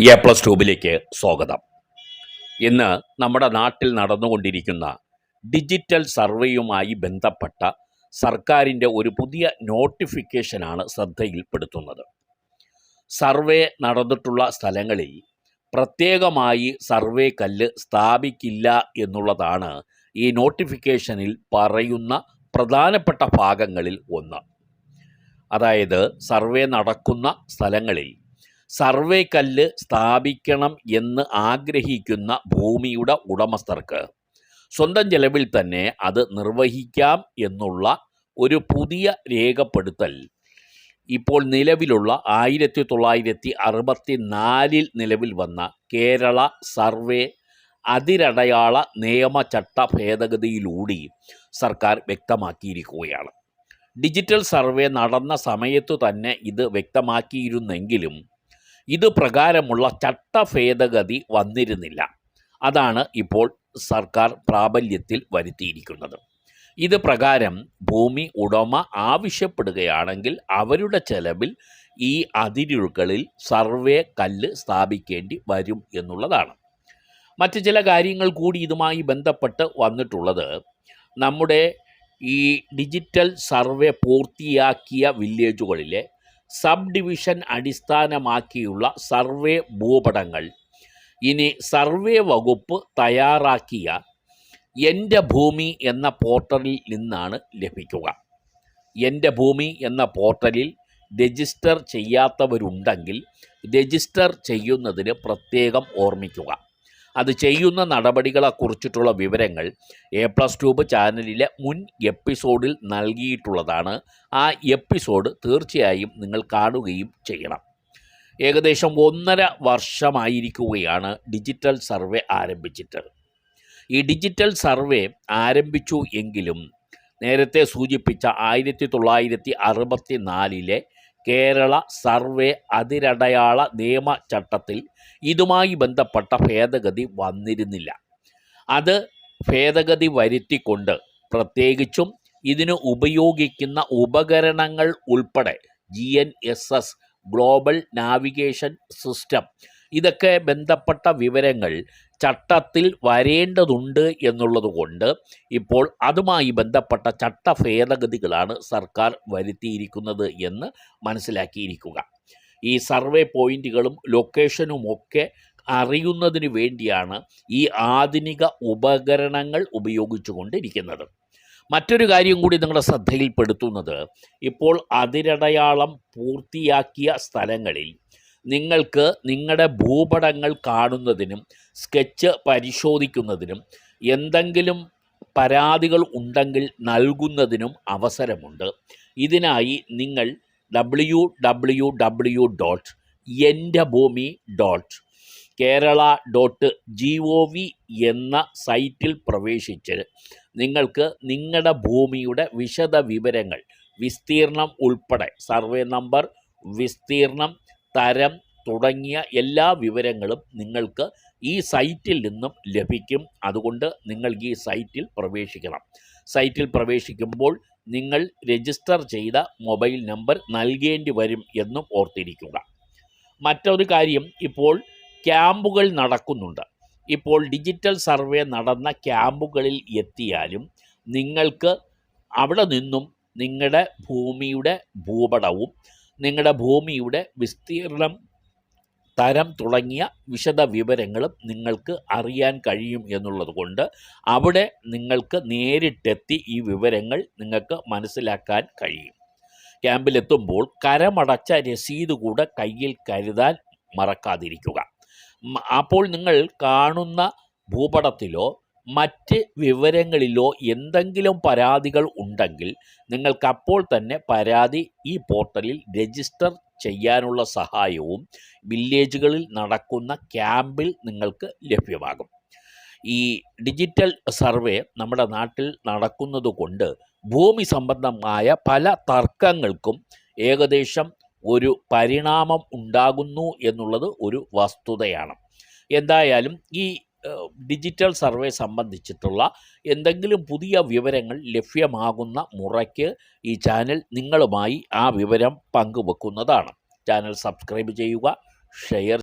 A+ട്യൂബിലേക്ക് സ്വാഗതം. ഇന്ന് നമ്മുടെ നാട്ടിൽ നടന്നുകൊണ്ടിരിക്കുന്ന ഡിജിറ്റൽ സർവേയുമായി ബന്ധപ്പെട്ട സർക്കാരിൻ്റെ ഒരു പുതിയ നോട്ടിഫിക്കേഷനാണ് ശ്രദ്ധയിൽപ്പെടുത്തുന്നത്. സർവേ നടന്നിട്ടുള്ള സ്ഥലങ്ങളിൽ പ്രത്യേകമായി സർവേ കല്ല് സ്ഥാപിക്കില്ല എന്നുള്ളതാണ് ഈ നോട്ടിഫിക്കേഷനിൽ പറയുന്ന പ്രധാനപ്പെട്ട ഭാഗങ്ങളിൽ ഒന്ന്. അതായത് സർവേ നടക്കുന്ന സ്ഥലങ്ങളിൽ സർവേ കല്ല് സ്ഥാപിക്കണം എന്ന് ആഗ്രഹിക്കുന്ന ഭൂമിയുടെ ഉടമസ്ഥർക്ക് സ്വന്തം ചെലവിൽ തന്നെ അത് നിർവഹിക്കാം എന്നുള്ള ഒരു പുതിയ രേഖപ്പെടുത്തൽ ഇപ്പോൾ നിലവിലുള്ള 1964 നിലവിൽ വന്ന കേരള സർവേ അതിരടയാള നിയമചട്ട ഭേദഗതിയിലൂടെ സർക്കാർ വ്യക്തമാക്കിയിരിക്കുകയാണ്. ഡിജിറ്റൽ സർവേ നടന്ന സമയത്തു തന്നെ ഇത് വ്യക്തമാക്കിയിരുന്നെങ്കിലും ഇത് പ്രകാരമുള്ള ചട്ട ഭേദഗതി വന്നിരുന്നില്ല. അതാണ് ഇപ്പോൾ സർക്കാർ പ്രാബല്യത്തിൽ വരുത്തിയിരിക്കുന്നത്. ഇത് പ്രകാരം ഭൂമി ഉടമ ആവശ്യപ്പെടുകയാണെങ്കിൽ അവരുടെ ചെലവിൽ ഈ അതിരുകളിൽ സർവേ കല്ല് സ്ഥാപിക്കേണ്ടി വരും എന്നുള്ളതാണ്. മറ്റ് ചില കാര്യങ്ങൾ കൂടി ഇതുമായി ബന്ധപ്പെട്ട് വന്നിട്ടുള്ളത്, നമ്മുടെ ഈ ഡിജിറ്റൽ സർവേ പൂർത്തിയാക്കിയ വില്ലേജുകളിലെ സബ് ഡിവിഷൻ അടിസ്ഥാനമാക്കിയുള്ള സർവേ ഭൂപടങ്ങൾ ഇനി സർവേ വകുപ്പ് തയ്യാറാക്കിയ എൻ്റെ ഭൂമി എന്ന പോർട്ടലിൽ നിന്നാണ് ലഭിക്കുക. എൻ്റെ ഭൂമി എന്ന പോർട്ടലിൽ രജിസ്റ്റർ ചെയ്യാത്തവരുണ്ടെങ്കിൽ രജിസ്റ്റർ ചെയ്യുന്നതിന് പ്രത്യേകം ഓർമ്മിക്കുക. അത് ചെയ്യുന്ന നടപടികളെക്കുറിച്ചിട്ടുള്ള വിവരങ്ങൾ A+ട്യൂബ് ചാനലിലെ മുൻ എപ്പിസോഡിൽ നൽകിയിട്ടുള്ളതാണ്. ആ എപ്പിസോഡ് തീർച്ചയായും നിങ്ങൾ കാണുകയും ചെയ്യണം. ഏകദേശം 1.5 വർഷമായിരിക്കുകയാണ് ഡിജിറ്റൽ സർവേ ആരംഭിച്ചിട്ട്. ഈ ഡിജിറ്റൽ സർവേ ആരംഭിച്ചു എങ്കിലും നേരത്തെ സൂചിപ്പിച്ച 1964 കേരള സർവേ അതിരടയാള നിയമചട്ടത്തിൽ ഇതുമായി ബന്ധപ്പെട്ട ഭേദഗതി വന്നിരുന്നില്ല. അത് ഭേദഗതി വരുത്തിക്കൊണ്ട് പ്രത്യേകിച്ചും ഇതിന് ഉപയോഗിക്കുന്ന ഉപകരണങ്ങൾ ഉൾപ്പെടെ GNSS ഗ്ലോബൽ നാവിഗേഷൻ സിസ്റ്റം ഇതൊക്കെ ബന്ധപ്പെട്ട വിവരങ്ങൾ ചട്ടത്തിൽ വരേണ്ടതുണ്ട് എന്നുള്ളതുകൊണ്ട് ഇപ്പോൾ അതുമായി ബന്ധപ്പെട്ട ചട്ട ഭേദഗതികളാണ് സർക്കാർ വരുത്തിയിരിക്കുന്നത് എന്ന് മനസ്സിലാക്കിയിരിക്കുക. ഈ സർവേ പോയിന്റുകളും ലൊക്കേഷനുമൊക്കെ അറിയുന്നതിന് വേണ്ടിയാണ് ഈ ആധുനിക ഉപകരണങ്ങൾ ഉപയോഗിച്ചുകൊണ്ടിരിക്കുന്നത്. മറ്റൊരു കാര്യം കൂടി നിങ്ങളുടെ ശ്രദ്ധയിൽപ്പെടുത്തുന്നത്, ഇപ്പോൾ അതിരടയാളം പൂർത്തിയാക്കിയ സ്ഥലങ്ങളിൽ നിങ്ങൾക്ക് നിങ്ങളുടെ ഭൂപടങ്ങൾ കാണുന്നതിനും സ്കെച്ച് പരിശോധിക്കുന്നതിനും എന്തെങ്കിലും പരാതികൾ ഉണ്ടെങ്കിൽ നൽകുന്നതിനും അവസരമുണ്ട്. ഇതിനായി നിങ്ങൾ www.endabhoomi.kerala.gov എന്ന സൈറ്റിൽ പ്രവേശിച്ച് നിങ്ങൾക്ക് നിങ്ങളുടെ ഭൂമിയുടെ വിശദ വിവരങ്ങൾ, വിസ്തീർണം ഉൾപ്പെടെ സർവേ നമ്പർ, വിസ്തീർണം, തരം തുടങ്ങിയ എല്ലാ വിവരങ്ങളും നിങ്ങൾക്ക് ഈ സൈറ്റിൽ നിന്നും ലഭിക്കും. അതുകൊണ്ട് നിങ്ങൾ ഈ സൈറ്റിൽ പ്രവേശിക്കണം. സൈറ്റിൽ പ്രവേശിക്കുമ്പോൾ നിങ്ങൾ രജിസ്റ്റർ ചെയ്ത മൊബൈൽ നമ്പർ നൽകേണ്ടി വരും എന്നും ഓർത്തിരിക്കുക. മറ്റൊരു കാര്യം, ഇപ്പോൾ ക്യാമ്പുകൾ നടക്കുന്നുണ്ട്. ഇപ്പോൾ ഡിജിറ്റൽ സർവേ നടന്ന ക്യാമ്പുകളിൽ എത്തിയാലും നിങ്ങൾക്ക് അവിടെ നിന്നും നിങ്ങളുടെ ഭൂമിയുടെ ഭൂപടവും നിങ്ങളുടെ ഭൂമിയുടെ വിസ്തീർണം, തരം തുടങ്ങിയ വിശദ വിവരങ്ങളും നിങ്ങൾക്ക് അറിയാൻ കഴിയും എന്നുള്ളത് കൊണ്ട് അവിടെ നിങ്ങൾക്ക് നേരിട്ടെത്തി ഈ വിവരങ്ങൾ നിങ്ങൾക്ക് മനസ്സിലാക്കാൻ കഴിയും. ക്യാമ്പിലെത്തുമ്പോൾ കരമടച്ച രസീത് കൂടെ കയ്യിൽ കരുതാൻ മറക്കാതിരിക്കുക. അപ്പോൾ നിങ്ങൾ കാണുന്ന ഭൂപടത്തിലോ മറ്റ് വിവരങ്ങളിലോ എന്തെങ്കിലും പരാതികൾ ഉണ്ടെങ്കിൽ നിങ്ങൾക്ക് അപ്പോൾ തന്നെ പരാതി ഈ പോർട്ടലിൽ രജിസ്റ്റർ ചെയ്യാനുള്ള സഹായവും വില്ലേജുകളിൽ നടക്കുന്ന ക്യാമ്പിൽ നിങ്ങൾക്ക് ലഭ്യമാകും. ഈ ഡിജിറ്റൽ സർവേ നമ്മുടെ നാട്ടിൽ നടക്കുന്നത് കൊണ്ട് ഭൂമി സംബന്ധമായ പല തർക്കങ്ങൾക്കും ഏകദേശം ഒരു പരിണാമം ഉണ്ടാകുന്നു എന്നുള്ളത് ഒരു വസ്തുതയാണ്. എന്തായാലും ഈ ഡിജിറ്റൽ സർവേ സംബന്ധിച്ചിട്ടുള്ള എന്തെങ്കിലും പുതിയ വിവരങ്ങൾ ലഭ്യമാകുന്ന മുറയ്ക്ക് ഈ ചാനൽ നിങ്ങളുമായി ആ വിവരം പങ്കുവെക്കുന്നതാണ്. ചാനൽ സബ്സ്ക്രൈബ് ചെയ്യുക, ഷെയർ